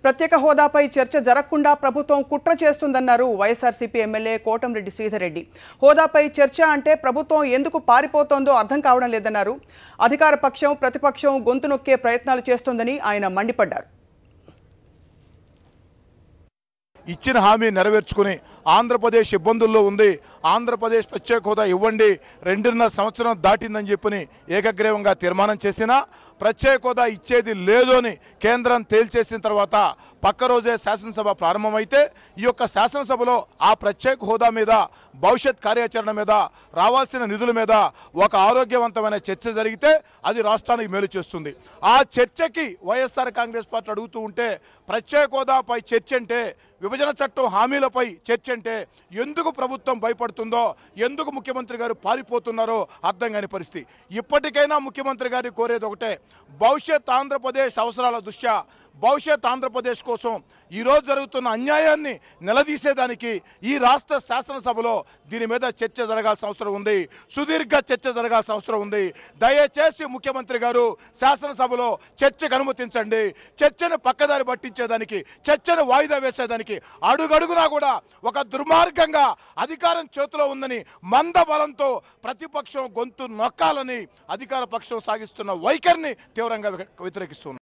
ప్రత్యేక హోదాపై చర్చ జరగకుండా ప్రభుత్వం కుట్ర చేస్తుందన్నారు వైఎస్ఆర్సీపీ ఎమ్మెల్యే కోటంరెడ్డి శ్రీధర్ రెడ్డి. హోదాపై చర్చ అంటే ప్రభుత్వం ఎందుకు పారిపోతోందో అర్థం కావడం లేదన్నారు. అధికార పక్షం ప్రతిపక్షం గొంతు నొక్కే ప్రయత్నాలు చేస్తోందని ఆయన మండిపడ్డారు. ఇచ్చిన హామీ నెరవేర్చుకుని ఆంధ్రప్రదేశ్ ఇబ్బందుల్లో ఉంది, ఆంధ్రప్రదేశ్ ప్రత్యేక హోదా ఇవ్వండి, 2.5 సంవత్సరం దాటిందని చెప్పని ఏకగ్రీవంగా తీర్మానం చేసినా ప్రత్యేక హోదా ఇచ్చేది లేదు అని కేంద్రం తేల్చేసిన తర్వాత పక్క రోజే శాసనసభ ప్రారంభమైతే ఈ యొక్క శాసనసభలో ఆ ప్రత్యేక హోదా మీద, భవిష్యత్ కార్యాచరణ మీద, రావాల్సిన నిధుల మీద ఒక ఆరోగ్యవంతమైన చర్చ జరిగితే అది రాష్ట్రానికి మేలు చేస్తుంది. ఆ చర్చకి వైఎస్ఆర్ కాంగ్రెస్ పార్టీ అడుగుతూ ఉంటే ప్రత్యేక హోదాపై చర్చ అంటే, విభజన చట్టం హామీలపై చర్చ అంటే ఎందుకు ప్రభుత్వం భయపడుతుందో, ఎందుకు ముఖ్యమంత్రి గారు పారిపోతున్నారో అర్థం కాని పరిస్థితి. ఇప్పటికైనా ముఖ్యమంత్రి గారిని కోరేది ఒకటే, భవిష్యత్ ఆంధ్రప్రదేశ్ అవసరాల దృష్ట్యా, భవిష్యత్ ఆంధ్రప్రదేశ్ కోసం ఈరోజు జరుగుతున్న అన్యాయాన్ని నిలదీసేదానికి ఈ రాష్ట్ర శాసనసభలో దీని మీద చర్చ జరగాల్సిన అవసరం ఉంది, సుదీర్ఘ చర్చ జరగాల్సిన అవసరం ఉంది. దయచేసి ముఖ్యమంత్రి గారు శాసనసభలో చర్చకు అనుమతించండి. చర్చను పక్కదారి పట్టించేదానికి, చర్చను వాయిదా వేసేదానికి అడుగడుగునా కూడా ఒక దుర్మార్గంగా అధికారం చేతిలో ఉందని మంద బలంతో ప్రతిపక్షం గొంతు నొక్కాలని అధికార పక్షం సాగిస్తున్న వైఖరిని తీవ్రంగా వ్యతిరేకిస్తున్నారు.